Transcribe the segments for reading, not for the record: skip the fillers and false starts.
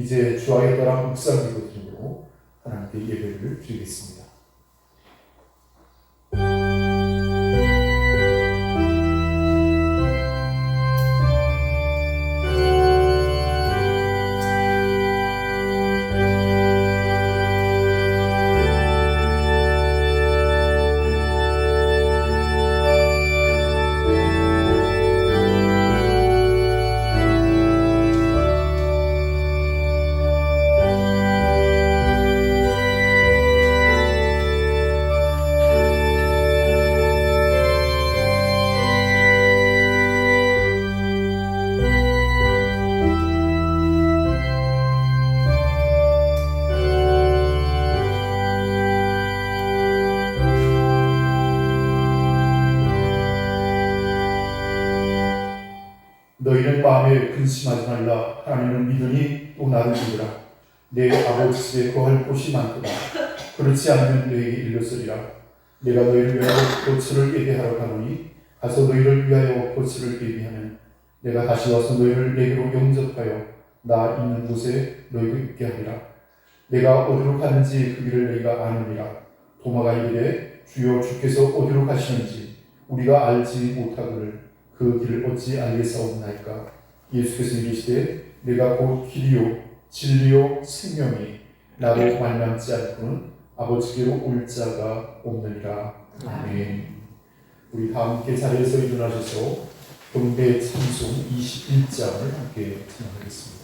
이제 주와의 따라 묵상기도드림으로 하나님께 예배를 드리겠습니다. 너희는 마음에 근심하지 말라. 하나님을 믿으니 또 나를 믿으라. 내 아버지 집에 거할 곳이 많도다. 그렇지 않으면 너에게 일렀으리라. 내가 너희를 위하여 고초를 예비하러 가노니 가서 너희를 위하여 고초를 예비하면 내가 다시 와서 너희를 내게로 영접하여 나 있는 곳에 너희가 있게 하리라. 내가 어디로 가는지 그 길을 너희가 아느니라. 도마가 이르되 주여 주께서 어디로 가시는지 우리가 알지 못하거늘 그 길을 어찌 알겠사옵나이까. 예수께서 이르시되 내가 곧 길이요 진리요 생명이 나로 말미암지 않고는 아버지께로 올 자가 없느니라. 아멘. 우리 다 함께 자리에서 일어나셔서 경배 찬송 21장을 함께 찬양하겠습니다.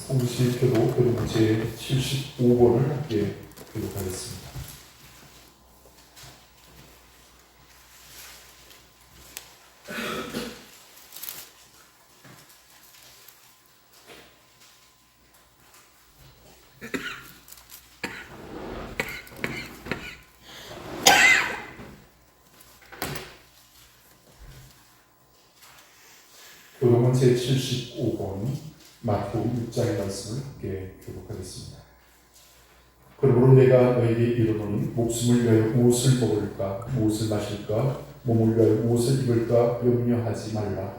성시표도 교독 제75번을 함께 교독하겠습니다. 교독은 제75번 마태복음 6장의 말씀을 함께 교독하겠습니다. 그러므로 내가 너에게 이르노니 목숨을 위하여 무엇을 먹을까 무엇을 마실까 몸을 위하여 무엇을 입을까 염려하지 말라.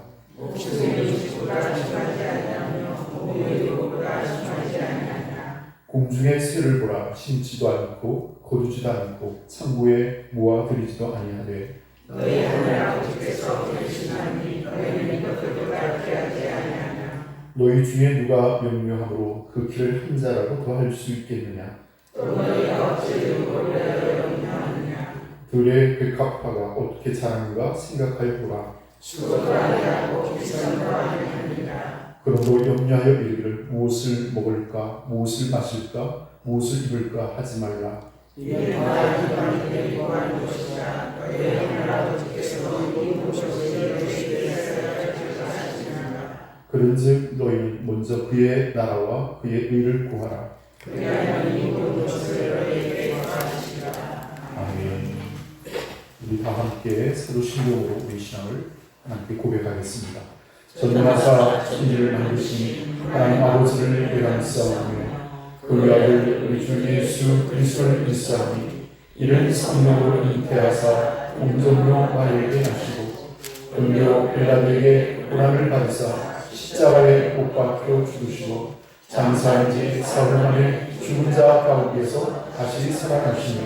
공중의 새를 보라. 심지도 않고 거두지도 않고 창고에 모아들이지도 아니하되 너희 하늘 아버지께서 계시나니 너희는 이것들도 가르치지 아니하냐. 너희 중에 누가 명료함으로 그 길을 한 자라도 더할 수 있겠느냐? 들의 백합화가 어떻게 자라는가 생각하여 보라. 그러므로 염려하여 이르기를 무엇을 먹을까, 무엇을 마실까, 무엇을 입을까 하지 말라. 그런즉 너희는 먼저 그의 나라와 그의 의를 구하라. 아멘. 우리 다 함께 서로 신령으로 우리 신앙을 하나님께 고백하겠습니다. 전능하사 천지를 만드신 하나님 아버지를 내가 믿사오며 그 아들 우리 주 예수 그리스도를 믿사오니 이는 성령으로 잉태하사 공전료 마리에게 하시고 본교 빌라도에게 고난을 받으사 십자가에 못 박혀 죽으시고 장사한 지 사흘 만에 죽은 자 가운데서 다시 살아나시며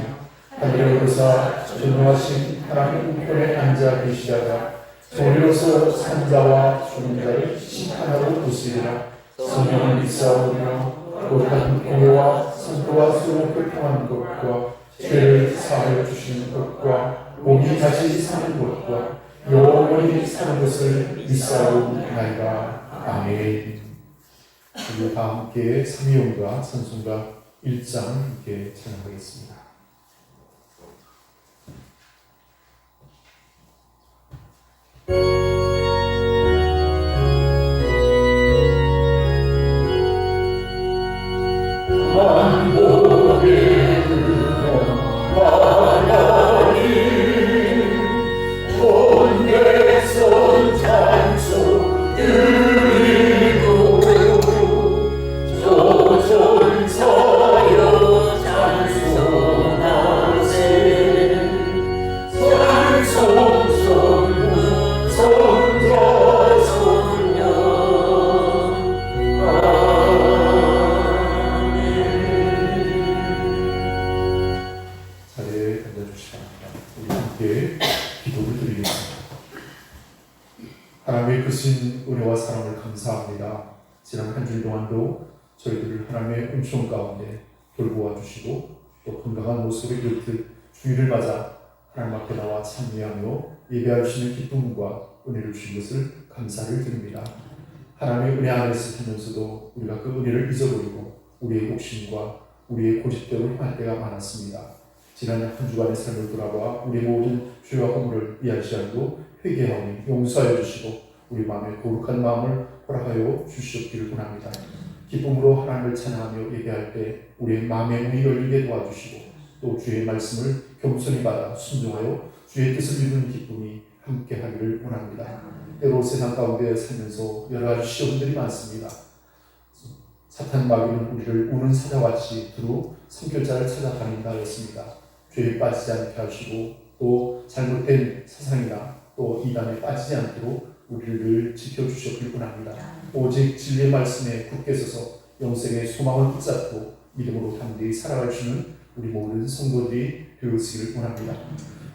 하늘에 오르사 전능하신 하나님 우편에 앉아 계시다가 도리로서 산자와 죽은 자를 심판하러 오시리라. 성령을 믿사오며 거룩한 공회와 성도와 서로 교통하는 것과 죄를 사하여 주시는 것과 몸이 다시 사는 것과 영원히 사는 것을 믿사오나이다. 아멘. 우리 다 함께 삼위용과 찬송가 1장 함께 찬양하겠습니다. 하나님의 크신 은혜와 사랑을 감사합니다. 지난 한 주 동안도 저희들을 하나님의 은총 가운데 돌보아 주시고 또 건강한 모습을 이렇듯 주일을 맞아 하나님 앞에 나와 찬미하며 예배할 수 있는 기쁨과 은혜를 주신 것을 감사를 드립니다. 하나님의 은혜 안에서 살면서도 우리가 그 은혜를 잊어버리고 우리의 욕심과 우리의 고집대로 행할 때가 많았습니다. 지난 한 주간의 삶을 돌아봐 우리 모든 죄와 허물을 이해하지 않고 회개하오니 용서하여 주시고 우리 마음에 거룩한 마음을 허락하여 주시옵기를 원합니다. 기쁨으로 하나님을 찬양하며 예배할 때 우리의 마음의 문이 열리게 도와주시고 또 주의 말씀을 겸손히 받아 순종하여 주의 뜻을 이루는 기쁨이 함께하기를 원합니다. 때로 세상 가운데 살면서 여러 가지 시험들이 많습니다. 사탄 마귀는 우리를 우는 사자같이 두루 성결자를 찾아다닌다 했습니다. 죄에 빠지지 않게 하시고 또 잘못된 사상이나 또 이단에 빠지지 않도록 우리를 지켜주셨길 원합니다. 오직 진리의 말씀에 굳게 서서 영생의 소망을 붙잡고 믿음으로 담대히 살아갈 수 있는 우리 모든 성도들이 되었기를 원합니다.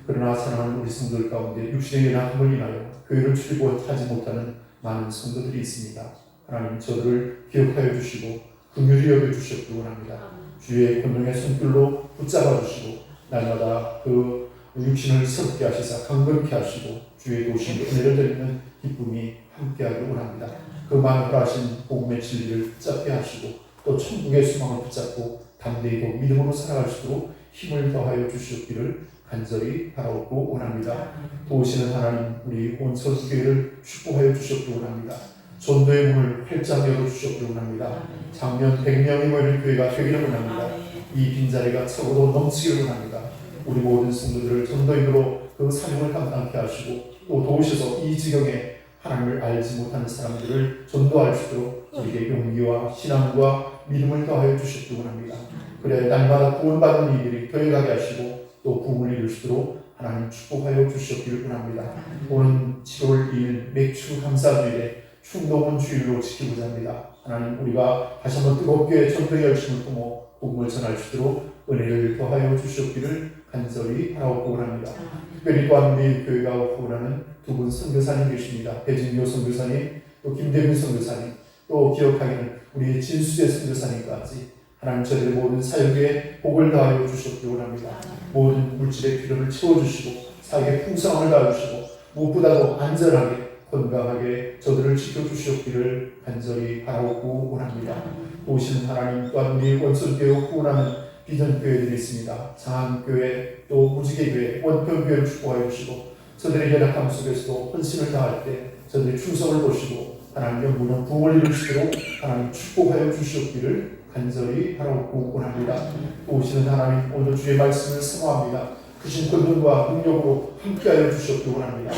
그러나 사랑하는 우리 성도들 가운데 육신의 연약함을 인하여 교회를 출입하지 못하는 많은 성도들이 있습니다. 하나님 저를 기억하여 주시고 긍휼히 여겨주셨기 원합니다. 주의 권능의 손길로 붙잡아 주시고 날마다 그 육신을 새롭게 하시사 강건케 하시고 주의 도우심 은혜를 드리는 기쁨이 함께하기를 원합니다. 그 만물하신 복음의 진리를 붙잡게 하시고 또 천국의 소망을 붙잡고 담대히 믿음으로 살아갈 수 있도록 힘을 더하여 주시옵기를 간절히 바라옵고 원합니다. 도우시는 하나님 우리 온천교회를 축복하여 주시옵기를 원합니다. 전도의 문을 활짝 열어주시옵기를 원합니다. 작년 100명이 모이는 교회가 되기를 원합니다. 이 빈자리가 차고도 넘치기를 원합니다. 우리 모든 성도들을 전도인으로 그 사명을 감당케 하시고 또 도우셔서 이 지경에 하나님을 알지 못하는 사람들을 전도할 수 있도록 우리에게 용기와 신앙과 믿음을 더하여 주시기 원합니다. 그래야 날마다 구원받는 이들이 더해가게 하시고 또 부흥을 이룰 수 있도록 하나님 축복하여 주시기를 원합니다. 오는 7월 2일 맥주 감사주일에 충동은 주일로 지키고자 합니다. 하나님 우리가 다시 한번 뜨겁게 전도의 열심을 품어 복음을 전할 수 있도록 은혜를 더하여 주시옵기를 간절히 바라옵고 원합니다. 특별히 또한 우리 교회가 후원하는 두 분 선교사님 계십니다. 배진교 선교사님 또 김대균 선교사님 또 기억하기는 우리 진수재 선교사님까지 하나님 저희의 모든 사역에 복을 다하여 주셨기 원합니다. 모든 물질의 필요를 채워주시고 사역에 풍성함을 다하주시고 무엇보다도 안전하게 건강하게 저들을 지켜주시옵기를 간절히 바라옵고 원합니다. 오시는 하나님 또한 우리 원선교회 후원하는 비전교회들이 있습니다. 장안교회 또 무지개교회 원평교회를 축복하여 주시고 저들의 연약함 속에서도 헌신을 다할 때 저들의 충성을 보시고 하나님의 무는 부흥을 이루시도록 하나님 축복하여 주시옵기를 간절히 바라옵고 원합니다. 오시는 하나님 오늘 주의 말씀을 사모합니다. 크신 권능과 능력으로 함께하여 주시옵기 원합니다.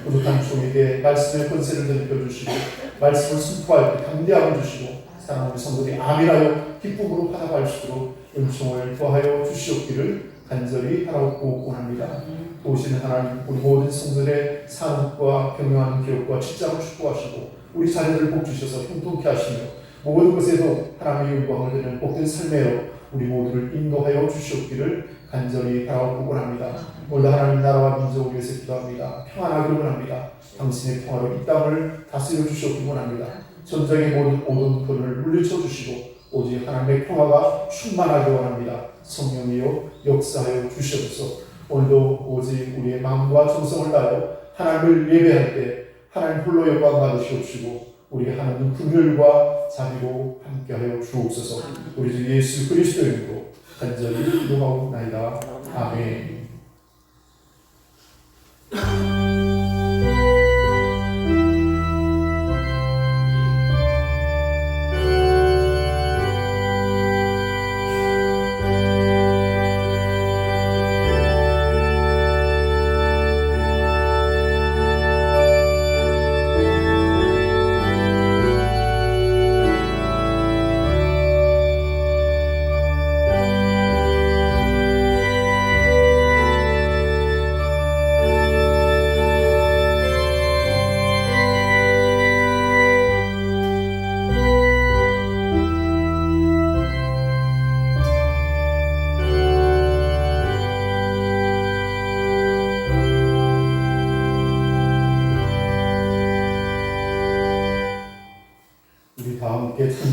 부족한 종에게 말씀의 권세를 넘겨주시고 말씀을 선포할 때 감대하여 주시고 사랑하는 성도들이 아멘하여 기쁨으로 받아갈 수 있도록 은총을 더하여 주시옵기를 간절히 바라옵고 원합니다. 오시는 하나님 우리 모든 성도들의 산업과 경영하는 기업과 직장을 축복하시고 우리 자녀들 복 주셔서 형통케 하시며 모든 것에도 하나님의 영광을 드리는 복된 삶으로 우리 모두를 인도하여 주시옵기를 간절히 바라옵고 원합니다. 오늘도 하나님 나라와 민족을 위해서 기도합니다. 평안하기를 원합니다. 당신의 평화로 이 땅을 다스려 주시옵기 원합니다. 전쟁의 모든 오동권을 물리쳐 주시고 오직 하나님의 평화가 충만하기 원합니다. 성령이여 역사하여 주시옵소서. 오늘도 오직 우리의 마음과 정성을 다하여 하나님을 예배할 때 하나님 홀로 영광 받으시옵시고 우리 하나님 긍휼과 자비로 함께하여 주옵소서. 우리 주 예수 그리스도의 이름으로 간절히 기도하옵나이다. 아멘.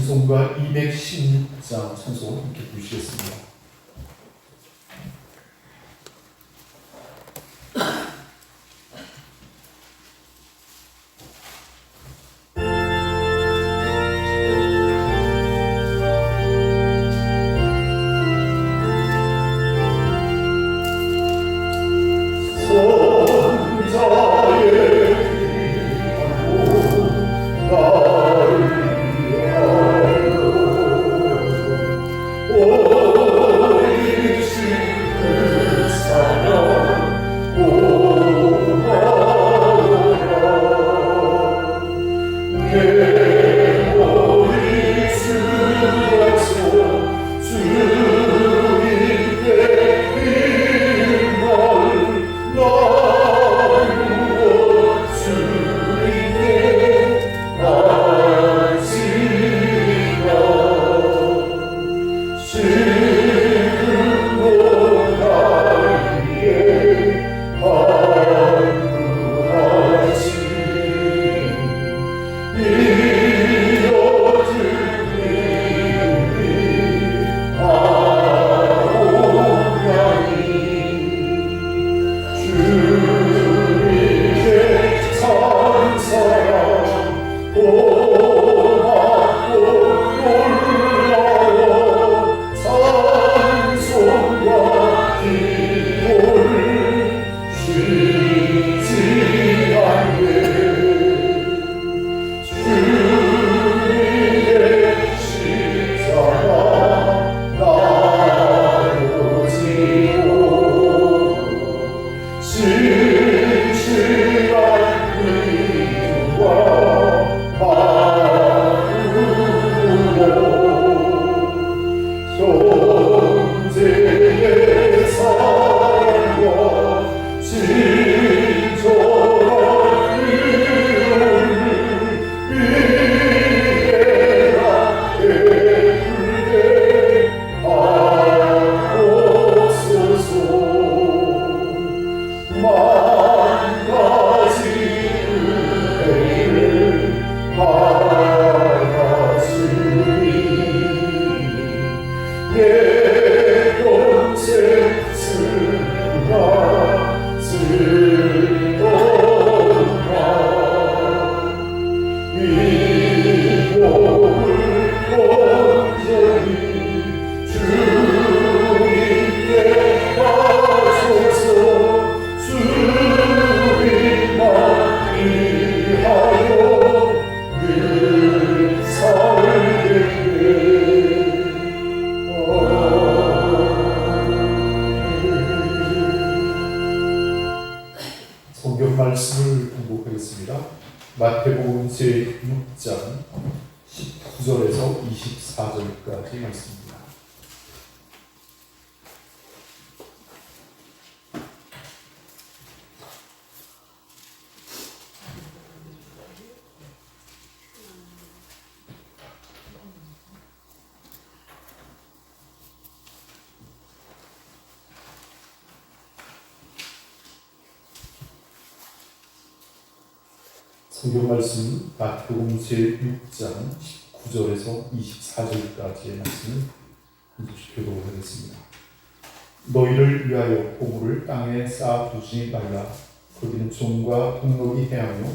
찬송가 216장 찬송을 함께 부르시겠습니다. 내 평생 쓰리라 쓰리로라 이 몸을 온전히 주님께 바쳐서 주님만 위하여 늘 살게 성경 말씀을 공독하겠습니다. 마태복음 제6장 19절에서 24절까지 말씀입니다. 성경 말씀 마태복음 제6장 19절에서 24절까지의 말씀을 한 절씩 교독하겠습니다. 너희를 위하여 보물을 땅에 쌓아두지 말라. 거기는 종과 동록이 행하며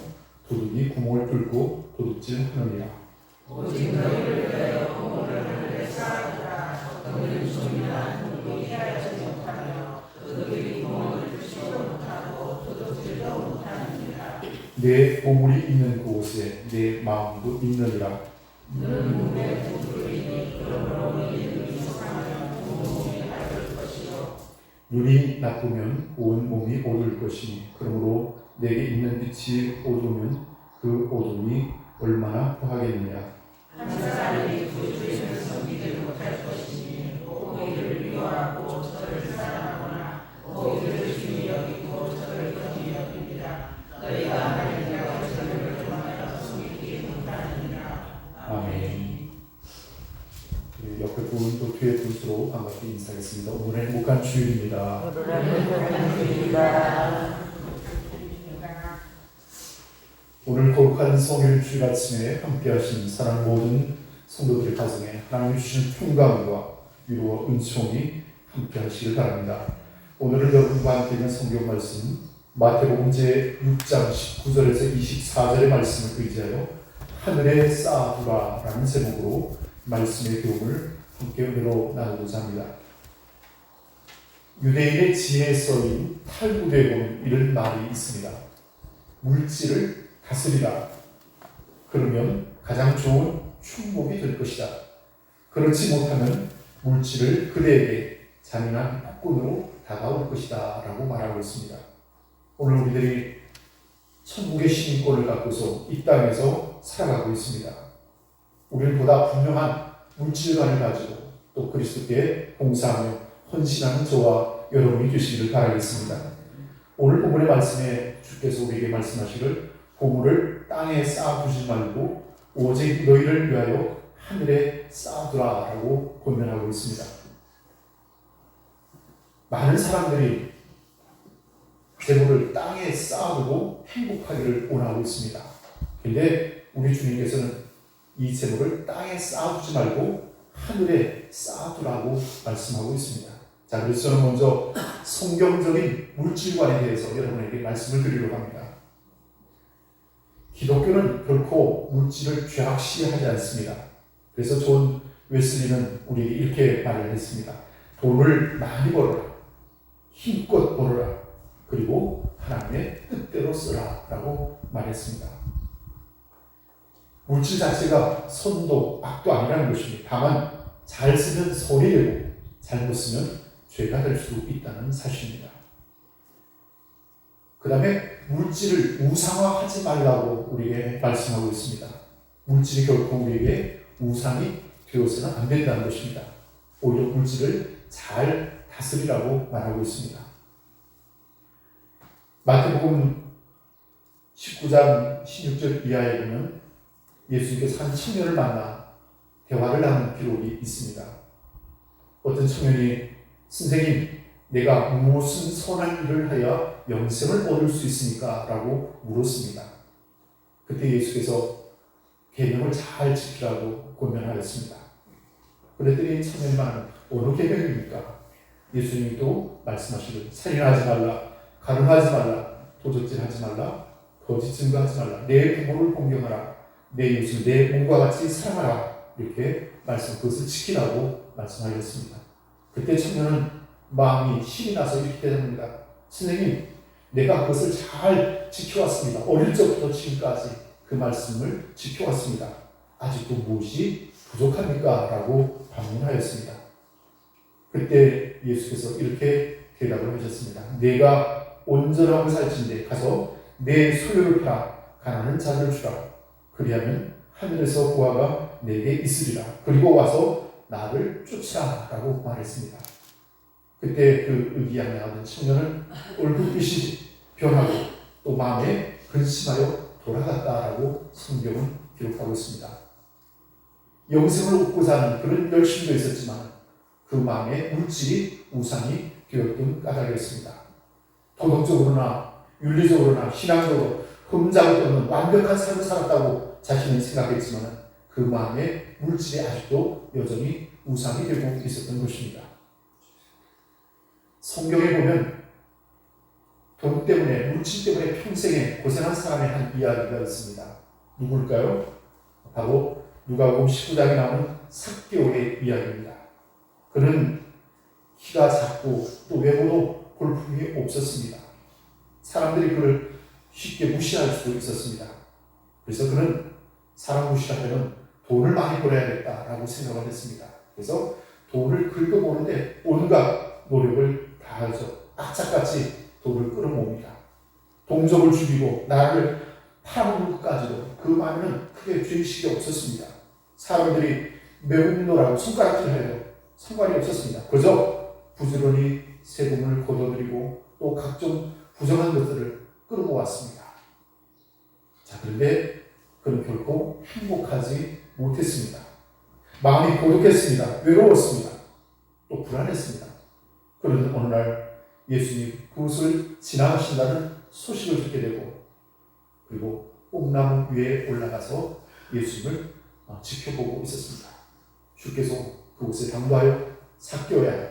도둑이 구멍을 뚫고 도둑질하느니라. 오직 너희를 위하여 보물을 하늘에 쌓아두라. 거기는 종이나 동록이 행하지 못하며 도둑이 구멍을 뚫지도 못하고 도둑질도 못하느니라. 내 보물이 있는 곳에 내 마음도 있느니라. 너는 내 보물이니 그러므로 네 눈이 상하면 온 몸이 밝을 것이요 눈이 나쁘면 온 몸이 어두울 것이니 그러므로 내게 있는 빛이 어두우면 그 어둠이 얼마나 더하겠느냐. 한 사람이 두 주인을 섬기지 못할 것이니 오기를 미워하고 저를 사랑하거나 오기를 중히 여기고 저를 경히 여깁니다. 너희가 하나님과 저를 교만하여 섬기지 못하느니라. 아멘. 옆에 분 또 뒤에 분으로 반갑게 인사하겠습니다. 오늘은 행복한 주일입니다. 오늘 거룩한 성일 주일 아침에 함께하신 사랑 모든 성도들의 가정에 하나님 주신 평강과 위로와 은총이 함께하시길 바랍니다. 오늘은 여러분과 함께 있는 성경 말씀 마태복음 제6장 19절에서 24절의 말씀을 의지하여 하늘에 쌓아두라 라는 제목으로 말씀의 교훈을 함께 은혜로 나누고자 합니다. 유대인의 지혜에 써인 탈무드에 보면 이런 말이 있습니다. 물질을 다스리라. 그러면 가장 좋은 축복이 될 것이다. 그렇지 못하면 물질을 그대에게 잔인한 폭군으로 다가올 것이다 라고 말하고 있습니다. 오늘 우리들이 천국의 시민권을 갖고서 이 땅에서 살아가고 있습니다. 우리는 보다 분명한 물질관을 가지고 또 그리스도께 봉사하며 헌신하는 저와 여러분이 되시기를 바라겠습니다. 오늘 본문의 말씀에 주께서 우리에게 말씀하시길 보물을 땅에 쌓아두지 말고 오직 너희를 위하여 하늘에 쌓아두라 라고 권면하고 있습니다. 많은 사람들이 재물을 땅에 쌓아두고 행복하기를 원하고 있습니다. 그런데 우리 주님께서는 이 재물을 땅에 쌓아두지 말고 하늘에 쌓아두라고 말씀하고 있습니다. 자, 그래서 저는 먼저 성경적인 물질관에 대해서 여러분에게 말씀을 드리려고 합니다. 기독교는 결코 물질을 죄악시하지 않습니다. 그래서 존 웨슬리는 우리에게 이렇게 말을 했습니다. 돈을 많이 벌어라. 힘껏 벌어라. 그리고 하나님의 뜻대로 쓰라 라고 말했습니다. 물질 자체가 선도, 악도 아니라는 것입니다. 다만 잘 쓰면 선이 되고 잘못 쓰면 죄가 될 수 있다는 사실입니다. 그 다음에 물질을 우상화하지 말라고 우리에게 말씀하고 있습니다. 물질이 결코 우리에게 우상이 되어서는 안 된다는 것입니다. 오히려 물질을 잘 다스리라고 말하고 있습니다. 마태복음 19장 16절 이하에 보면 예수님께서 한 청년을 만나 대화를 나눈 기록이 있습니다. 어떤 청년이 선생님, 내가 무슨 선한 일을 하여 영생을 얻을 수 있습니까? 라고 물었습니다. 그때 예수께서 계명을 잘 지키라고 권면하였습니다. 그랬더니 청년이 말하는 어느 계명입니까? 예수님이 또 말씀하시길 살인하지 말라, 가늠하지 말라, 도적질하지 말라, 거짓 증거하지 말라, 내 부모를 공경하라, 내 이웃을 내 몸과 같이 사랑하라, 이렇게 그것을 지키라고 말씀하셨습니다. 그때 청년은 마음이 힘이 나서 이렇게 대답합니다. 선생님, 내가 그것을 잘 지켜왔습니다. 어릴 적부터 지금까지 그 말씀을 지켜왔습니다. 아직도 무엇이 부족합니까? 라고 반문하였습니다. 그때 예수께서 이렇게 대답을 하셨습니다. 내가 온전하고 살찐데 가서 내 소유를 팔아 가난한 자를 주라. 그리하면 하늘에서 보화가 내게 있으리라. 그리고 와서 나를 쫓으라 라고 말했습니다. 그때 그 의기양양하던 청년은 얼굴빛이 변하고 또 마음에 근심하여 돌아갔다라고 성경은 기록하고 있습니다. 영생을 얻고자 하는 그런 열심도 있었지만 그 마음에 물질이 우상이 되었던 까닭이었습니다. 도덕적으로나 윤리적으로나 신앙적으로 흠잡을 없는 완벽한 삶을 살았다고 자신은 생각했지만 그 마음에 물질이 아직도 여전히 우상이 되고 있었던 것입니다. 성경에 보면 돈 때문에, 물질 때문에 평생에 고생한 사람의 한 이야기가 있습니다. 누굴까요? 바로 누가복음 19장에 나오는 삭개오의 이야기입니다. 그는 키가 작고 또 외모도 볼품이 없었습니다. 사람들이 그를 쉽게 무시할 수도 있었습니다. 그래서 그는 사람 무시하려면 돈을 많이 벌어야겠다라고 생각을 했습니다. 그래서 돈을 긁어모는데 온갖 노력을 다하죠. 악착같이 돈을 끌어모읍니다. 동족을 죽이고 나라를 팔아먹는 것까지도 그 마음에는 크게 죄의식이 없었습니다. 사람들이 매국노라고 손가락질 해도 상관이 없었습니다. 그저 부지런히 세금을 걷어들이고 또 각종 부정한 것들을 끌어모았습니다. 자, 그런데 그는 결코 행복하지 못했습니다. 마음이 고독했습니다. 외로웠습니다. 또 불안했습니다. 그러던 어느 날 예수님이 그곳을 지나가신다는 소식을 듣게 되고 그리고 뽕나무 위에 올라가서 예수님을 지켜보고 있었습니다. 주께서 그곳에 당부하여 삭개오야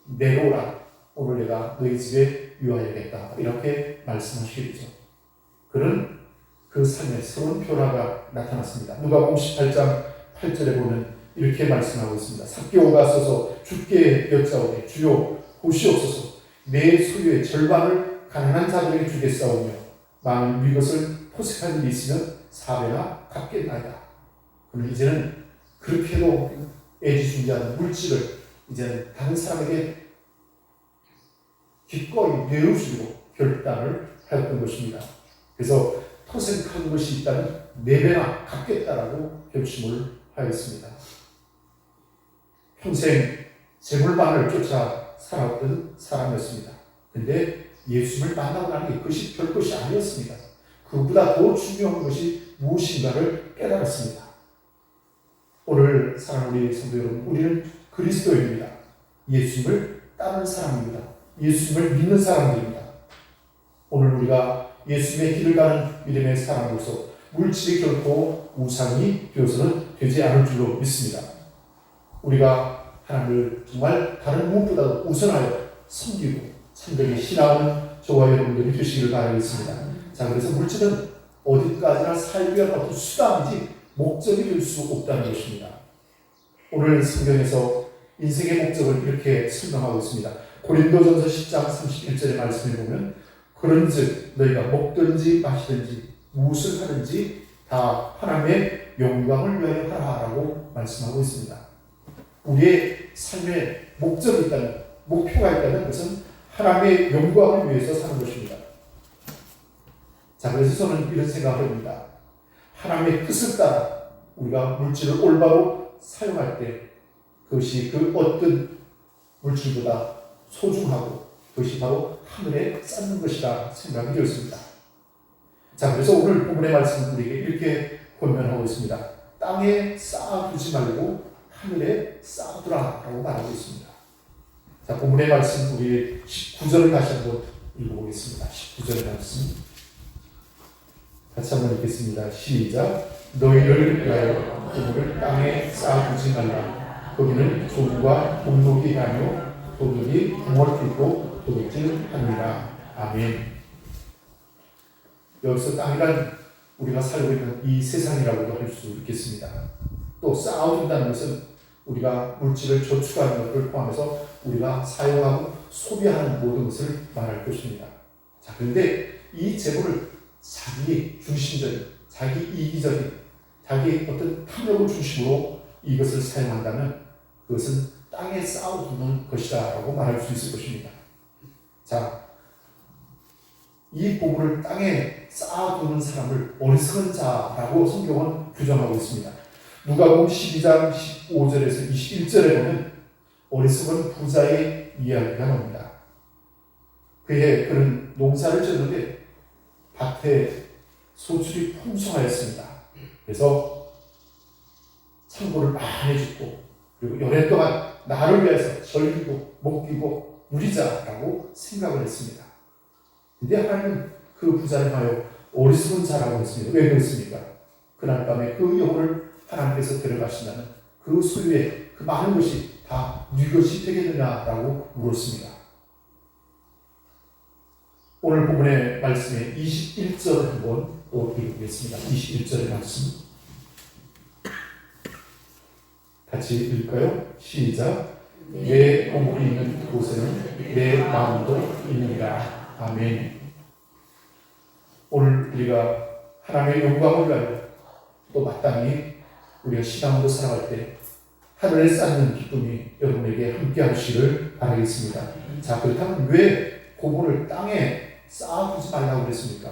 내려오라. 오늘 내가 너희 집에 유하여야겠다. 이렇게 말씀하시게 되죠. 그는 그 삶에 새로운 변화가 나타났습니다. 누가복음 18장 8절에 보면 이렇게 말씀하고 있습니다. 삭개오가 서서 주께 여짜오되 주여 보시옵소서 내 소유의 절반을 가난한 자들에게 주겠사오며 많은 이것을 포색한 일이 있으면 4배나 갚겠나이다. 그는 이제는 그렇게도 애지중지하는 물질을 이제는 다른 사람에게 기꺼이 내어주기로 결단을 하였던 것입니다. 그래서 토색한 것이 있다면 4배나 갚겠다라고 결심을 하였습니다. 평생 재물만을 쫓아 살았던 사람이었습니다. 그런데 예수님을 만나고 나니 그것이 별것이 아니었습니다. 그보다 더 중요한 것이 무엇인가를 깨달았습니다. 오늘 사랑하는 우리 성도 여러분, 우리는 그리스도입니다. 예수님을 따르는 사람입니다. 예수님을 믿는 사람들입니다. 오늘 우리가 예수님의 길을 가는 믿음의 사람으로서 물질이 결코 우상이 되어서는 되지 않을 줄로 믿습니다. 우리가 하나님을 정말 다른 무엇보다도 우선하여 섬기고 참되게 신앙하는 저와 여러분들이 되시기를 바라겠습니다. 자, 그래서 물질은 어디까지나 살기 위한 어떤 수단이지 목적이 될 수 없다는 것입니다. 오늘 성경에서 인생의 목적을 이렇게 설명하고 있습니다. 고린도전서 10장 31절의 말씀을 보면 그런즉 너희가 먹든지 마시든지 무엇을 하든지 다 하나님의 영광을 위하여 하라라고 말씀하고 있습니다. 우리의 삶에 목적이 있다면, 목표가 있다면 그것은 하나님의 영광을 위해서 사는 것입니다. 자, 그래서 저는 이런 생각을 합니다. 하나님의 뜻을 따라 우리가 물질을 올바로 사용할 때 그것이 그 어떤 물질보다 소중하고 그것이 바로 하늘에 쌓는 것이라 생각이 되었습니다. 자, 그래서 오늘 본문의 말씀은 우리에게 이렇게 권면하고 있습니다. 땅에 쌓아두지 말고 하늘에 쌓아두라라고 말하고 있습니다. 자, 본문의 말씀 우리 19절을 다시 한번 읽어보겠습니다. 19절의 말씀 같이 한번 읽겠습니다. 시작. 너희를 위하여 그물을 땅에 쌓아두지 말라. 거기는 종과 동록이 하며 도둑이 궁을 뚫고 도둑질하느니라. 아멘. 여기서 땅이란 우리가 살고 있는 이 세상이라고도 할 수 있겠습니다. 또 쌓아둔다는 것은 우리가 물질을 저축하는 것을 포함해서 우리가 사용하고 소비하는 모든 것을 말할 것입니다. 자, 그런데 이 재물을 자기 중심적인, 자기 이기적인, 자기 어떤 탐욕을 중심으로 이것을 사용한다면 그것은 땅에 쌓아두는 것이다 라고 말할 수 있을 것입니다. 자, 이 보물을 땅에 쌓아두는 사람을 어리석은 자라고 성경은 규정하고 있습니다. 누가복음 12장 15절에서 21절에 보면 어리석은 부자의 이야기가 나옵니다. 그는 농사를 지었는데 밭에 소출이 풍성하였습니다. 그래서 창고를 많이 짓고 그리고 연애 동안 나를 위해서 절기고 먹이고 누리자라고 생각을 했습니다. 근데 하나님은 그 부자를 하여 어리석은 자라고 했습니다. 왜 그랬습니까? 그날 밤에 그 영혼을 하나님께서 데려가신다면 그 소유의 그 많은 것이 다 네 것이 되겠느냐라고 물었습니다. 오늘 본문의 말씀의 21절을 한번 또 읽겠습니다. 21절의 말씀 같이 읽을까요? 시작. 내 보물이 있는 곳에는 내 마음도 있느니라. 아멘. 오늘 우리가 하나님의 영광을 위하여 또 마땅히 우리가 신앙으로 살아갈 때 하늘에 쌓는 기쁨이 여러분에게 함께 하시기를 바라겠습니다. 자, 그렇다면 왜 고물을 땅에 쌓아두지 말라고 그랬습니까?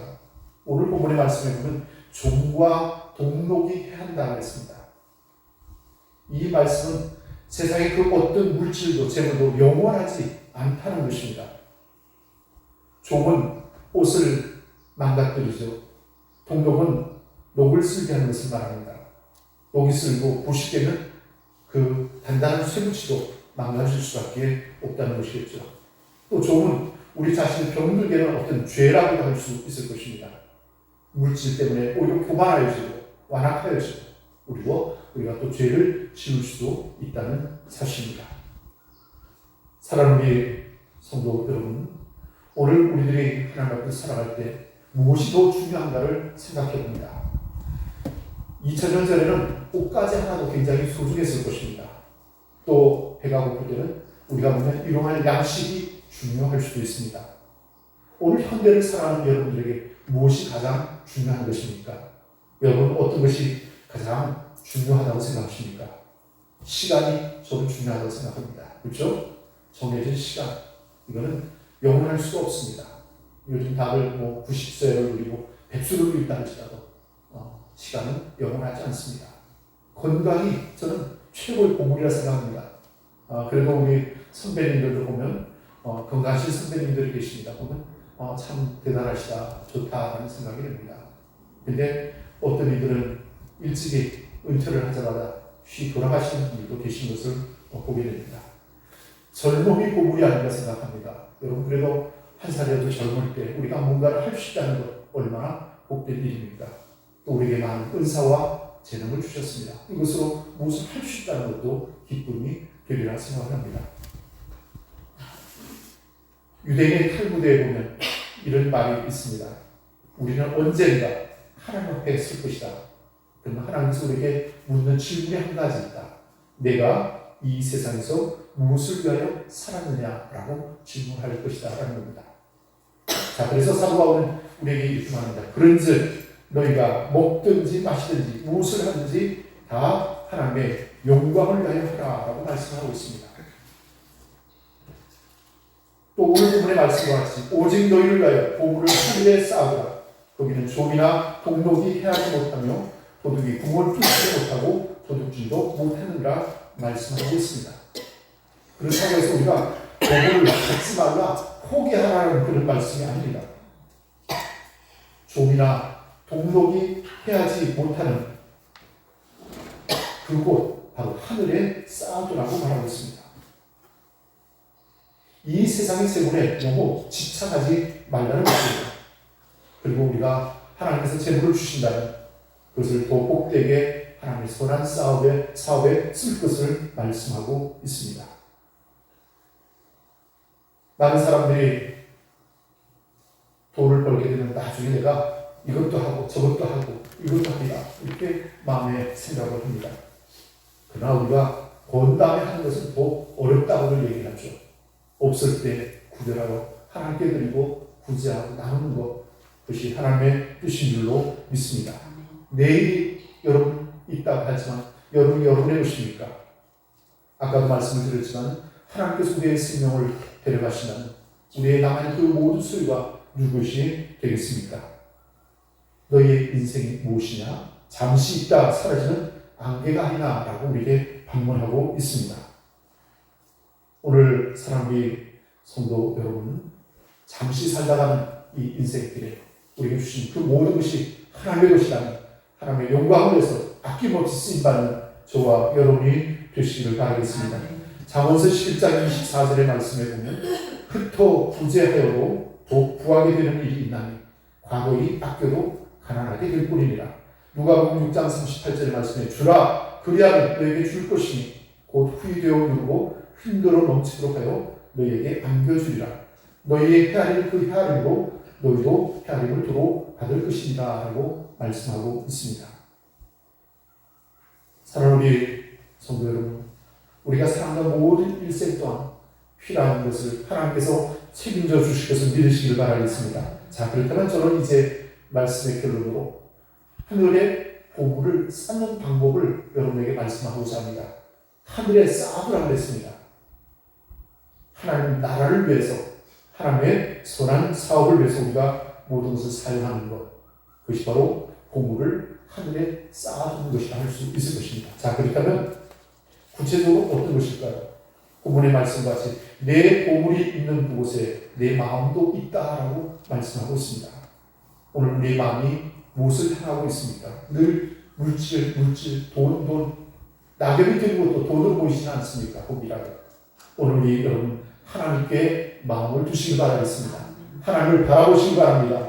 오늘 본문의 말씀에 보면 종과 동록이 해야 한다고 했습니다. 이 말씀은 세상의 그 어떤 물질도 재물도 영원하지 않다는 것입니다. 종은 옷을 망가뜨리죠. 동록은 녹을 쓸게 하는 것을 말합니다. 녹이 쓸고 부식되면 그 단단한 쇠붙이도 망가질 수밖에 없다는 것이겠죠. 또 종은 우리 자신을 병들게 하는 어떤 죄라고도 할 수 있을 것입니다. 물질 때문에 오히려 교만하여지고 완악하여지고 그리고 우리가 또 죄를 지을 수도 있다는 사실입니다. 사랑하는 우리 성도 여러분, 오늘 우리들이 하나님 앞에 살아갈 때 무엇이 더 중요한가를 생각해 봅니다. 2000년 전에는 옷가지 하나도 굉장히 소중했을 것입니다. 또 배가 고플 때는 우리가 먹는 일용할 양식이 중요할 수도 있습니다. 오늘 현대를 살아가는 여러분들에게 무엇이 가장 중요한 것입니까? 여러분 어떤 것이 가장 중요하다고 생각하십니까? 시간이 저는 중요하다고 생각합니다. 그렇죠? 정해진 시간. 이거는 영원할 수가 없습니다. 요즘 다들 90세를 누리고 100세를 누린다 할지라도 시간은 영원하지 않습니다. 건강이 저는 최고의 보물이라 생각합니다. 그래도 우리 선배님들도 보면 건강하신 선배님들이 계십니다. 보면 참 대단하시다, 좋다라는 생각이 듭니다. 근데 어떤 이들은 일찍이 은퇴를 하자마자 돌아가시는 분들도 계신 것을 보게 됩니다. 젊음이 보물이 아닌가 생각합니다. 여러분 그래도 한 살이라도 젊을 때 우리가 뭔가를 할 수 있다는 것 얼마나 복된 일입니까? 또 우리에게 많은 은사와 재능을 주셨습니다. 이것으로 무엇을 할 수 있다는 것도 기쁨이 되리라 생각합니다. 유대인의 탈무드에 보면 이런 말이 있습니다. 우리는 언젠가 하나님 앞에 설 것이다. 그러면 하나님께서 우리에게 묻는 질문이 한 가지 있다. 내가 이 세상에서 무엇을 위하여 살았느냐라고 질문할 것이다 라는 겁니다. 자, 그래서 사도 바울은 우리에게 이렇게 말합니다. 그런즉 너희가 먹든지 마시든지 무엇을 하든지 다 하나님의 영광을 위하여 하라 라고 말씀하고 있습니다. 또 오늘 본문의 말씀과 같이 오직 너희를 위하여 보물을 하늘에 쌓아두라. 거기는 종이나 동록이 해하지 못하며 도둑이 구멍을 뚫지 못하고 도둑질도 못하느니라 말씀하고 있습니다. 그렇다고 해서 우리가 보물을 갖지 말라 포기하라는 그런 말씀이 아닙니다. 종이나 동록이 해하지 못하는 그곳 바로 하늘에 쌓아두라고 말하고 있습니다. 이 세상의 재물에 너무 집착하지 말라는 것입니다. 그리고 우리가 하나님께서 재물을 주신다면 그것을 더 복되게 하나님의 선한 사업에 쓸 것을 말씀하고 있습니다. 많은 사람들이 돈을 벌게 되면 나중에 내가 이것도 하고 저것도 하고 이것도 합니다. 이렇게 마음에 생각을 합니다. 그러나 우리가 본 다음에 하는 것은 더 어렵다고들 얘기하죠. 없을 때 구별하고 하나님께 드리고 구제하고 나누는 것, 그것이 하나님의 뜻인 줄로 믿습니다. 내일이 여러분 있다고 하지만 여러분이 여러분의 것입니까? 아까도 말씀을 드렸지만 하나님께서 우리의 생명을 데려가신다면 우리의 남아있는 그 모든 소유가 누구시 되겠습니까? 너희의 인생이 무엇이냐? 잠시 있다 사라지는 안개가 아니나 라고 우리에게 방문하고 있습니다. 오늘 사랑하는 성도 여러분, 잠시 살다가는 이 인생길에 우리에게 주신 그 모든 것이 하나님의 것이라면 하나님의 영광을 위해서 아낌없이 쓰임받는 저와 여러분이 되시기를 바라겠습니다. 잠언서 11장 24절의 말씀에 보면 흩어 부재하여도 더 구하게 되는 일이 있나니 과거이 아껴도 가난하게 될 뿐이니라. 누가복음 6장 38절의 말씀에 주라 그리하면 너에게 줄 것이니 곧 후이되어 누르고 힘들어 넘치도록 하여 너희에게 안겨주리라. 너희의 헤아릴 그 헤아림으로 너희도 헤아림을 도로 받을 것이니라 라고 말씀하고 있습니다. 사랑하는 우리 성도 여러분, 우리가 살아가는 모든 일생 동안 필요한 것을 하나님께서 책임져 주실 것을 믿으시기를 바라겠습니다. 자, 그렇다면 저는 이제 말씀의 결론으로 하늘의 보물을 쌓는 방법을 여러분에게 말씀하고자 합니다. 하늘에 쌓으라고 했습니다. 하나님 나라를 위해서, 하나님의 선한 사업을 위해서 우리가 모든 것을 사용하는 것, 그것이 바로 보물을 하늘에 쌓아두는 것이라 할 수 있을 것입니다. 자, 그렇다면 구체적으로 어떤 것일까요? 본문의 말씀같이 내 보물이 있는 그곳에 내 마음도 있다라고 말씀하고 있습니다. 오늘 우리의 마음이 무엇을 향하고 있습니까? 늘 물질, 돈, 낙엽이 되는 것도 돈으로 보이지는 않습니까? 복이라고. 오늘 우리 여러분 하나님께 마음을 두시기 바라겠습니다. 하나님을 바라보시기 바랍니다.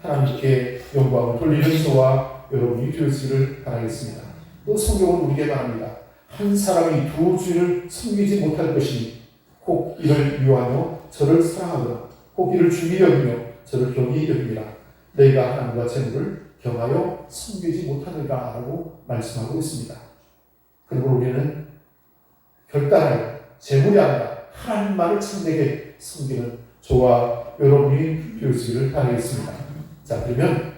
하나님께 영광을 돌리는 저와 여러분이 되시기를 바라겠습니다. 또 성경은 우리에게 말합니다. 한 사람이 두 주인을 섬기지 못할 것이니 혹 이를 미워하며 저를 사랑하거나 혹 이를 중히 여기며 저를 경히 여깁니다. 너희가 하나님과 재물을 경하여 섬기지 못하느니라 라고 말씀하고 있습니다. 그리고 우리는 결단하여 재물이 아니라 하나님만을 참되게 섬기는 저와 여러분이 되시기를 바라겠습니다. 자, 그러면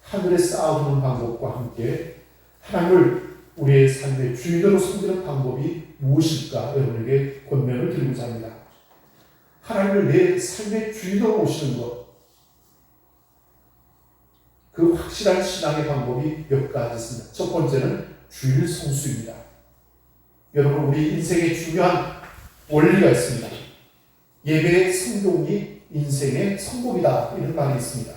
하늘에 쌓아두는 방법과 함께 하나님을 우리의 삶의 주인으로 섬기는 방법이 무엇일까 여러분에게 권면을 드리고자 합니다. 하나님을 내 삶의 주인으로 모시는 것, 그 확실한 신앙의 방법이 몇 가지 있습니다. 첫 번째는 주일 성수입니다. 여러분, 우리 인생에 중요한 원리가 있습니다. 예배의 성공이 인생의 성공이다, 이런 말이 있습니다.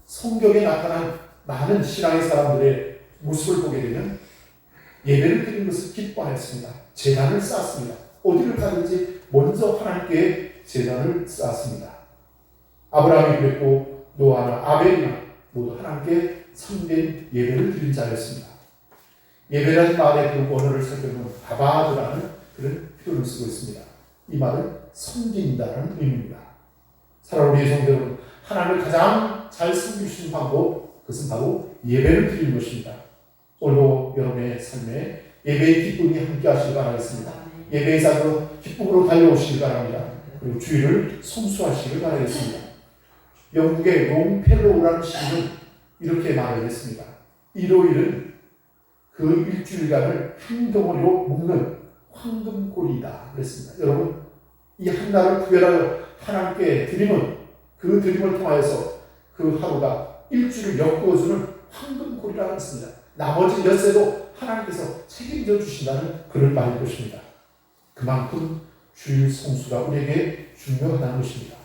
성경에 나타난 많은 신앙의 사람들의 모습을 보게 되면 예배를 드린 것을 기뻐하였습니다. 제단을 쌓았습니다. 어디를 가든지 먼저 하나님께 제단을 쌓았습니다. 아브라함이 그랬고 노아나 아벨이나 모두 하나님께 참된 예배를 드린 자였습니다. 예배라는 말의 그 원어를 살펴보면 바바드라는 그런 표현을 쓰고 있습니다. 이 말은 섬긴다는 의미입니다. 사랑하는 우리 성도 여러분, 하나님을 가장 잘 섬길 수 있는 방법, 그것은 바로 예배를 드리는 것입니다. 오늘도 여러분의 삶에 예배의 기쁨이 함께 하시기 바라겠습니다. 예배의 삶으로 기쁨으로 달려오시기 바랍니다. 그리고 주일을 성수하시길 바라겠습니다. 영국의 롱펠로우라는 시인은 이렇게 말을 했습니다. 일요일은 그 일주일간을 한 덩어리로 묶는 황금고리이다 그랬습니다. 여러분, 이 한 날을 구별하여 하나님께 드리면 그 드림을 통하여서 그 하루가 일주일을 엮어주는 황금고리라고 했습니다. 나머지 엿새도 하나님께서 책임져 주신다는 그런 말일 것입니다. 그만큼 주일 성수가 우리에게 중요하다는 것입니다.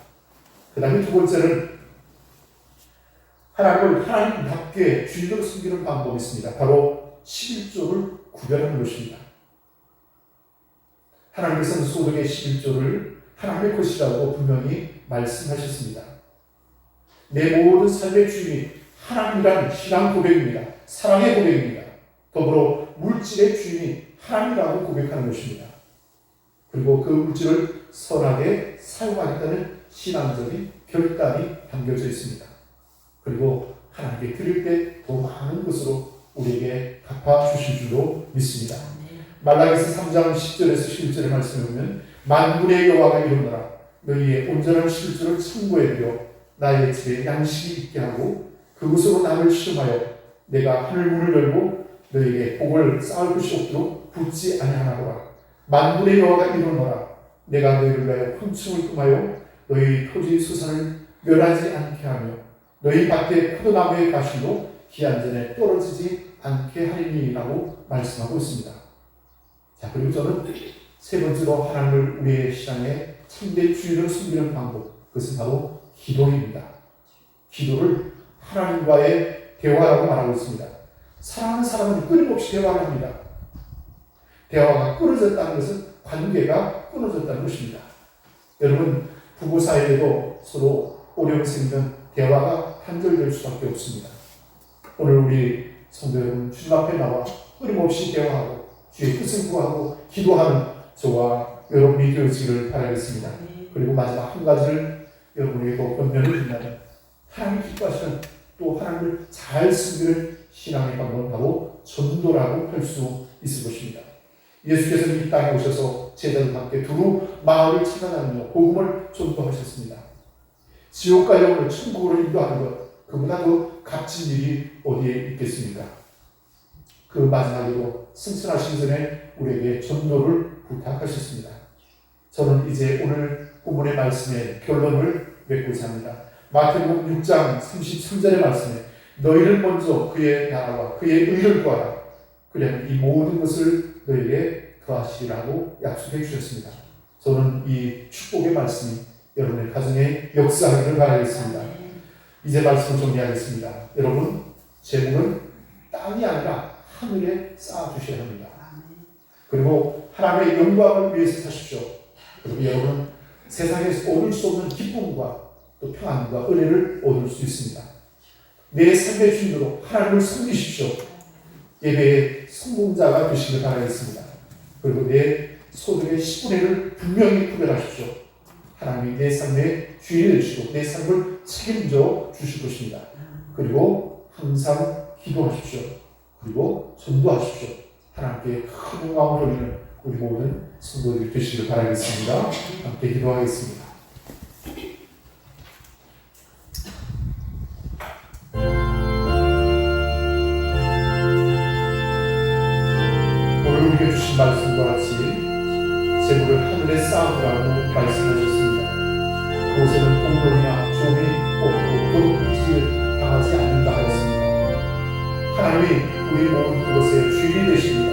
그 다음에 두 번째는 하나님을 하나님답게 주일로 섬기는 방법이 있습니다. 바로 11조를 구별하는 것입니다. 하나님께서는 소득의 11조를 하나님의 것이라고 분명히 말씀하셨습니다. 내 모든 삶의 주인이 하나님이라는 신앙 고백입니다. 사랑의 고백입니다. 더불어 물질의 주인이 하나님이라고 고백하는 것입니다. 그리고 그 물질을 선하게 사용하겠다는 신앙적인 결단이 담겨져 있습니다. 그리고 하나님께 드릴 때 더 많은 것으로 우리에게 갚아주실 줄로 믿습니다. 말라기서 3장 10절에서 11절의 말씀을 보면 만군의 여호와가 이르노라 너희의 온전한 실주를 창고에 들여 나의 집에 양식이 있게 하고 그곳으로 나를 시험하여 내가 하늘 문을 열고 너희에게 복을 쌓을 것이 없도록 붙지 아니하나보라. 만군의 여호와가 이르노라 내가 너희를 위하여 곤충을 금하여 너희 토지 수산을 멸하지 않게 하며 너희 밭의 포도나무의 가시도 기한 전에 떨어지지 않게 하리니라고 말씀하고 있습니다. 자, 그리고 저는 세 번째로 하나님을 우리의 신앙의 참된 주인을 숨기는 방법, 그것은 바로 기도입니다. 기도를 하나님과의 대화라고 말하고 있습니다. 사랑하는 사람은 끊임없이 대화를 합니다. 대화가 끊어졌다는 것은 관계가 끊어졌다는 것입니다. 여러분, 부부 사이에도 서로 어려움이 생기면 대화가 단절될 수밖에 없습니다. 오늘 우리 성도 여러분, 주님 앞에 나와 끊임없이 대화하고 주의 뜻을 구하고 기도하는 저와 여러분이 되어지기를 바라겠습니다. 그리고 마지막 한 가지를 여러분에게도 권면을 드린다면 하나님이 기뻐하시는 또 하나님을 잘 섬기는 신앙의 방법은 바로 전도라고 할 수 있을 것입니다. 예수께서는 이 땅에 오셔서 제자들과 함께 두루 마을을 찾아다니며 복음을 전도하셨습니다. 지옥과 영혼을 천국으로 인도하는 것, 그보다 더 값진 일이 어디에 있겠습니까? 그 마지막으로 승천하신 전에 우리에게 전도를 부탁하셨습니다. 저는 이제 오늘 본문의 말씀의 결론을 맺고자 합니다. 마태복음 6장 33절의 말씀에 너희를 먼저 그의 나라와 그의 의를 구하라. 그러면 이 모든 것을 너희에게 더하시리라고 약속해 주셨습니다. 저는 이 축복의 말씀이 여러분의 가정에 역사하기를 바라겠습니다. 이제 말씀을 정리하겠습니다. 여러분, 재물은 땅이 아니라 하늘에 쌓아주셔야 합니다. 그리고 하나님의 영광을 위해서 사십시오. 그리고 여러분은 세상에서 얻을 수 없는 기쁨과 또 평안과 은혜를 얻을 수 있습니다. 내 삶의 주인으로 하나님을 섬기십시오. 예배의 성공자가 되시길 바라겠습니다. 그리고 내 소득의 10분의 1을 분명히 구별하십시오. 하나님이 내 삶의 주인이 되시고 내 삶을 책임져 주실 것입니다. 그리고 항상 기도하십시오. 그리고 전도하십시오. 하나님께 큰 영광을 돌리는 우리 모든 성도들이 되시길 바라겠습니다. 함께 기도하겠습니다. 오늘 우리에게 주신 말씀과 같이 재물을 하늘에 쌓으라고 말씀하셨습니다. 그곳에는 공로이나 종이 없고 도둑질을 당하지 않는다 하였습니다. 하나님이 우리 모든 그것의 주인이 되십니다.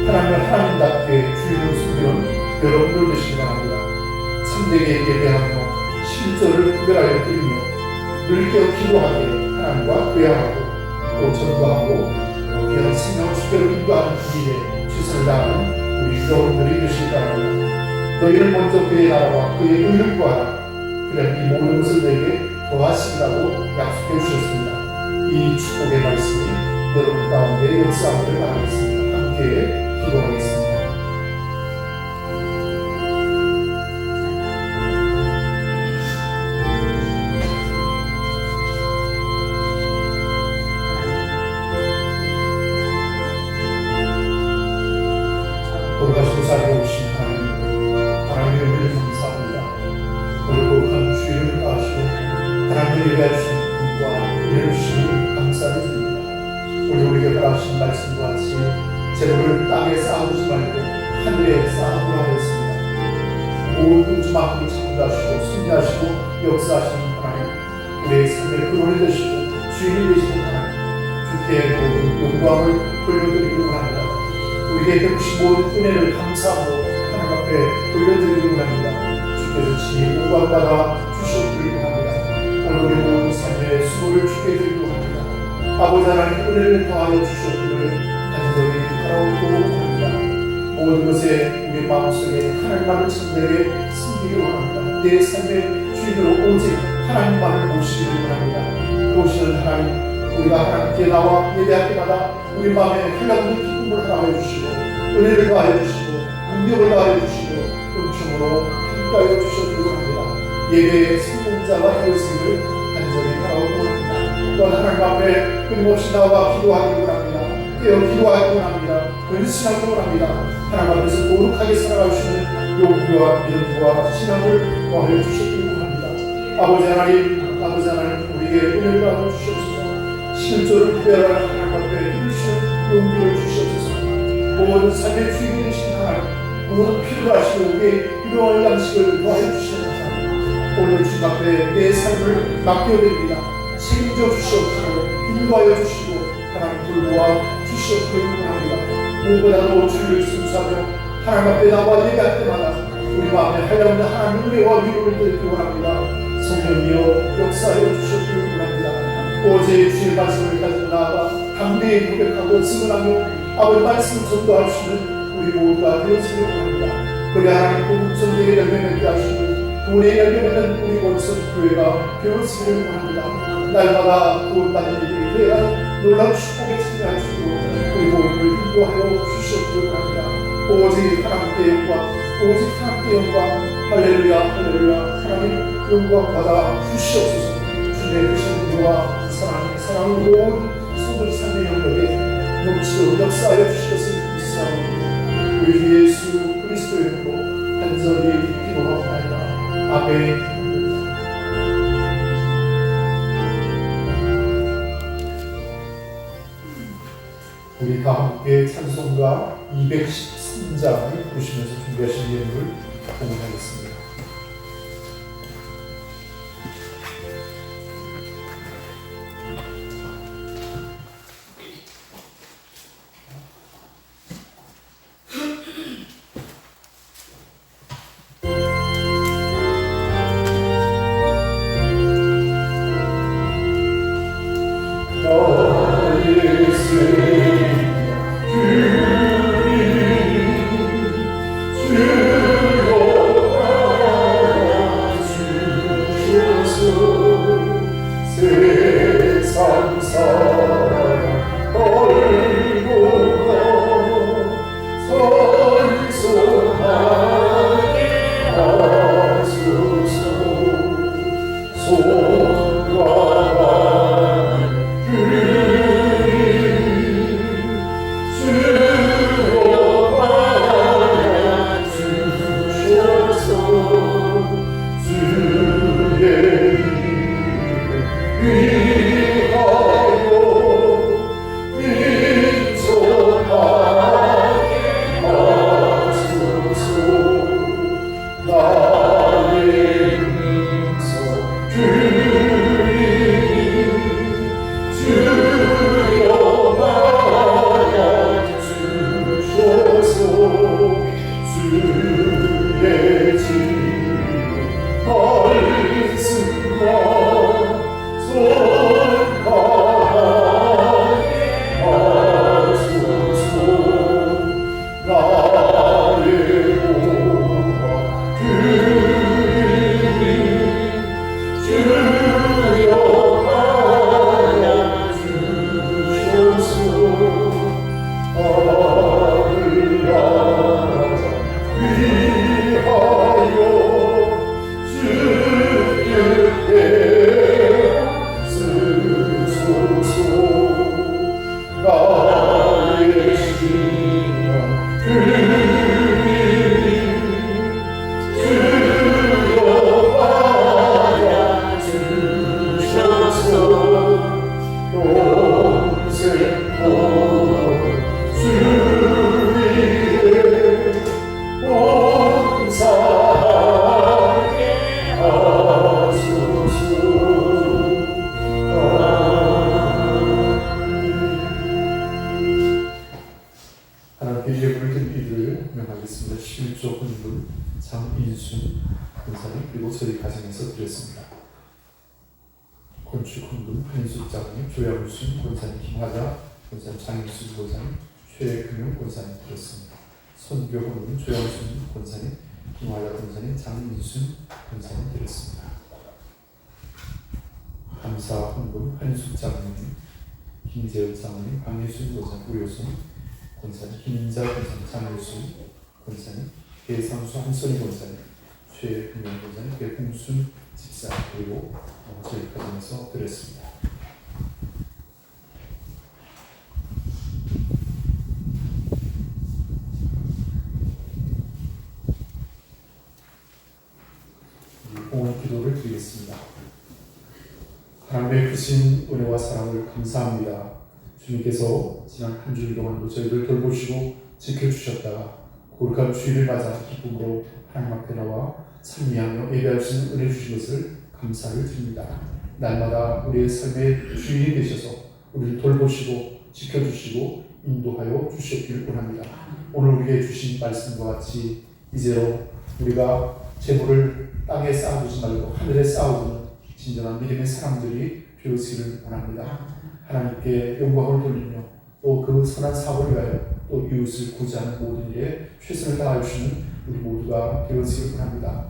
하나님을 하나님답게 주인으로 섬기는 여러분들 되시기 바랍니다. 참되게 예배하며 실절을 구별하여 드리며 늘 깨어 기도하게 하나님과 대화하고 또 전도하고 귀한 생명을 주께로 인도하는 길에 최선을 다하는 우리 여러분들이 되시기 바랍니다. 너희를 먼저 그의 나라와 그의 의를 구하라. 그래 이 모든 것을 너에게 더하시리라고 약속해 주셨습니다. 이 축복의 말씀이 여러분 가운데 역사하기를 바라겠습니다. 함께 기도하겠습니다. 돌아가시고 살아오신 하나님의 은혜를 감사합니다. 오늘 거룩한 주일을 다하시고 하나님을 예배할 수 있는 분과 은혜를 주시니 감사를 드립니다. 오늘 우리에게 허락하신 말씀과 같이 재물을 땅에 쌓아두지 말고 하늘에 쌓아두라 하였습니다. 모든 우주만큼을 창조하시고 승리하시고 역사하시는 하나님, 우리의 삶의 근원이 되시고 주인이 되시는 하나님, 주께 모든 영광을 돌려드리기로 합니다. 우리에게 베푸신 모든 은혜를 감사하고 하나님 앞에 돌려드리기로 합니다. 주께서 지혜 영광받아 주시기로 합니다. 오늘 우리 모든 삶의 수고를 주께 드리기로 합니다. 아버지 하나님 은혜를 더하여 주셨기를 간절히 바라옵고 합니다. 모든 것에 우리 마음속에 하나님만을 참되게 섬기기로 합니다. 내 삶의 주인으로 오직 하나님만을 모시기로 합니다. 그것은 하나님 우리가 하나님께 나와 예배할 때마다 우리 마음에 흘러오는 기쁨을 더하여 주시고 은혜를 더하여 주시고 능력을 더하여 주시고 은총으로 함께하여 주셔주기를 합니다. 예배의 성공자가 되었음을 간절히 바라고 합니다. 또한 하나님 앞에 끊임없이 나와 기도하기를 원합니다. 깨어 기도하기를 원합니다. 근신하기를 원합니다. 하나님 앞에서 거룩하게 살아갈 수 있는 용기와 믿음과 신앙을 더하여 주시기를 원합니다. 아버지 하나님 우리에게 은혜를 더하여 주시옵소서. 신조를 구별하는 하나님 앞에 힘주시는 용기를 주시옵소서. 모든 삶의 주인이 되신 하나님, 모든 필요를 하시고 우리의 필요한 양식을 더하여 주시는 하나님, 오늘 주님 앞에 내 삶을 맡겨드립니다. 책임져 주시옵시고 인도하여 주시고 하나님 돌보아 주시옵기를 원합니다. 무엇보다도 주를 순수하며 하나님 앞에 나와 예배할 때마다 우리 마음에 한량없는 하나님의 은혜와 위로를 드리기 원합니다. 성령이여 역사하여 주시옵기를 원합니다. 어제 주의 말씀을 가지고 나아가 담대히 고백하고 증언하며 아버지 말씀을 전도할 수 있는 우리 모두가 되었으면 원합니다. 그래 하나님 복음 전도에 열매 맺게 하시고 돈에 열매 맺는 우리 원성 교회가 되었으면 원합니다. 날마다 구원받는 일이 교회가 놀라운 축복에 참여할 수 있도록 우리 모두를 인도하여 주시옵기를 원합니다. 오직 하나님께 영광, 오직 하나님께 영광, 할렐루야 할렐루야. 하나님 영광 받아 주시옵소서. 주님의 크신 은혜와 사랑으로 온 소들 삶의 영역에 넘치도록 역사하여 주시겠을 믿사옵니다. 우리 주 예수 그리스도의 이름으로 간절히 기도하옵나이다. 아멘. 우리 다 함께 찬송가 213장을 부르시면서 준비하신 예물을 공헌하겠습니다. 장인순 권사님 그리고 저희 가정에서 드렸습니다. 건축 헌금 한인숙 장님, 조양순 권사님, 김하자 권사님, 장인순 권사님, 최금용 권사님 드렸습니다. 선교 헌금 조양순 권사님, 김하자 권사님, 장인순 권사님 드렸습니다. 감사 헌금 한인숙 장님, 김재현 장로님, 박예순 권사님, 우효순 권사님, 김인자 권사님, 장효순 권사님, 배상수 한선희 권사님, 최금영 권사님, 배홍순 집사, 그리고 저희 가정에서 드렸습니다. 공헌 기도를 드리겠습니다. 하나님의 크신 은혜와 사랑을 감사합니다. 주님께서 지난 한 주일 동안도 저희를 돌보시고 지켜주셨다가 고룩한 주일을 맞아 기쁨으로 하나님 앞에 나와 찬미하며 예배할 수 있는 은혜 주신 것을 감사를 드립니다. 날마다 우리의 삶의 주인이 되셔서 우리를 돌보시고 지켜주시고 인도하여 주시옵기를 원합니다. 오늘 우리에게 주신 말씀과 같이 이제로 우리가 재물을 땅에 쌓아두지 말고 하늘에 쌓아두는 진정한 믿음의 사람들이 되어지기를 원합니다. 하나님께 영광을 돌리며 또 그 선한 사업을 위하여 또 이웃을 구제하는 모든 일에 최선을 다하시는 우리 모두가 되어지기를 원합니다.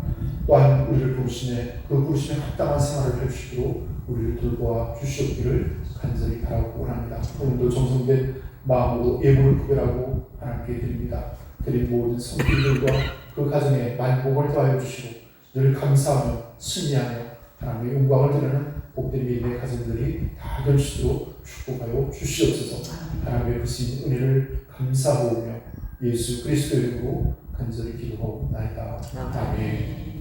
또한 우리를 부르시네 그 부르심에 합당한 생활을 할 수 있도록 우리를 돌보아 주시옵기를 간절히 바라고 원합니다. 오늘도 정성된 마음으로 예물을 구별하고 하나님께 드립니다. 드린 모든 성도들과 그 가정에 만복을 더하여 주시고 늘 감사하며 승리하며 하나님의 영광을 드리는 복된 믿음의 가정들이 다 될 수 있도록 축복하여 주시옵소서. 하나님의 크신 은혜를 감사하오며 예수 그리스도 이름으로 간절히 기도하옵나이다. 아멘.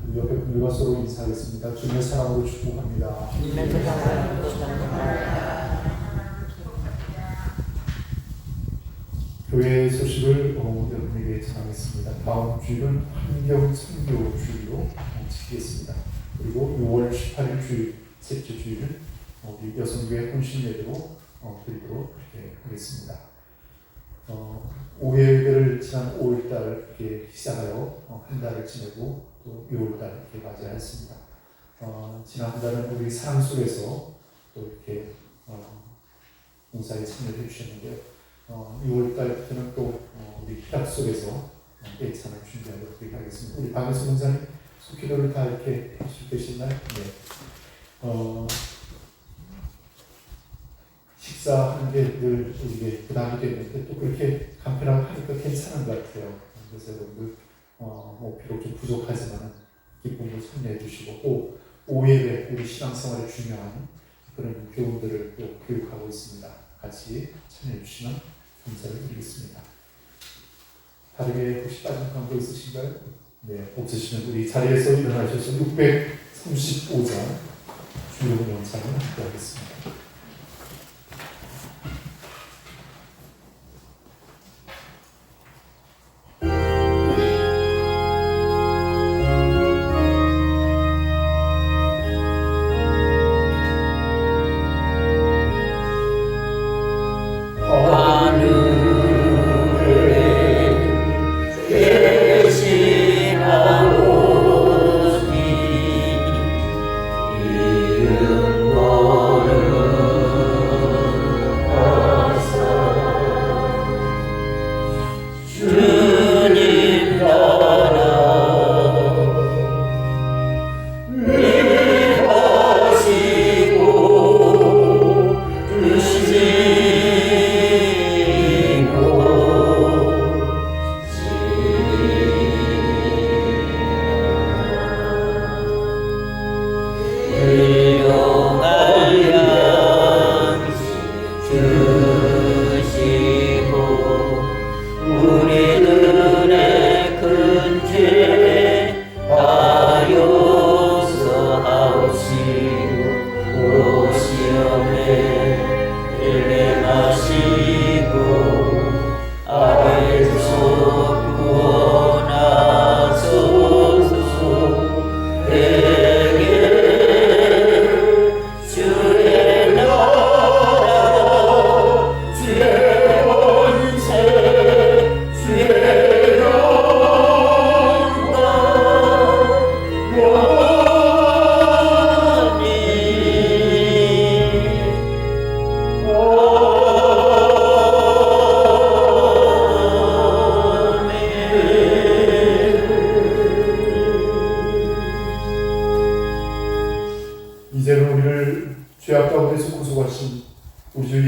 우리 옆에 분들과 서로 인사하겠습니다. 주님의 사랑으로 축복합니다. 교회 소식을 여러분에게 전하겠습니다. 다음 주일은 환경 선교 주일로 지키겠습니다. 그리고 6월 18일 주일, 셋째 주일은 우리 여성교회 혼신 예배로 드리도록 이렇게 하겠습니다. 5예배를 지난 5월달 이렇게 시작하여 한 달을 지내고 또 6월달 이렇게 맞이하였습니다. 지난 한 달은 우리 사랑 속에서 또 이렇게 봉사에 참여해 주셨는데요. 6월달부터는 또 우리 기락 속에서 예찬을 준비하도록 하겠습니다. 우리 박예수 목사님 기도를 다 이렇게 해주실 계신가요? 네. 식사하는 게 늘 우리에게 부담이 되는데 또 그렇게 간편하고 하니까 괜찮은 것 같아요. 그래서 여러분들 비록 좀 부족하지만 기쁨으로 참여해 주시고 또 오예배 우리 신앙생활에 중요한 그런 교훈들을 또 교육하고 있습니다. 같이 참여해 주시면 감사를 드리겠습니다. 다르게 혹시 빠진 광고 있으신가요? 네, 없으시면 우리 자리에서 일어나셔서 635장 주요 영상을 함께 하겠습니다. 이름 모르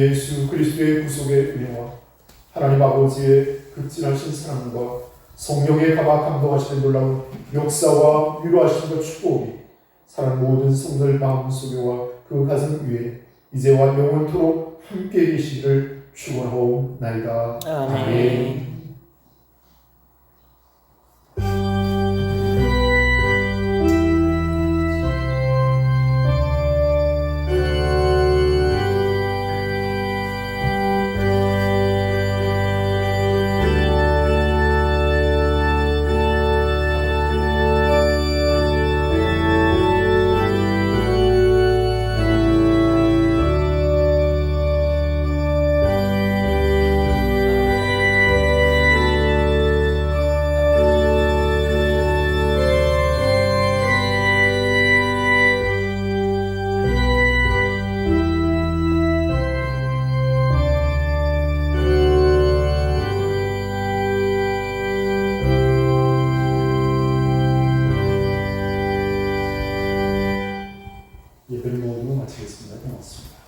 주 예수 그리스도의 구속의 은혜와 하나님 아버지의 극진하신 사랑과 성령의 감화 감동하시는 놀라운 역사와 위로하심과 축복이 사랑 모든 성도들 마음속에와 그 가슴 위에 이제와 영원토록 함께 계시기를 축원하옵나이다. 아멘. 예배를 모두 마치겠습니다. 고맙습니다.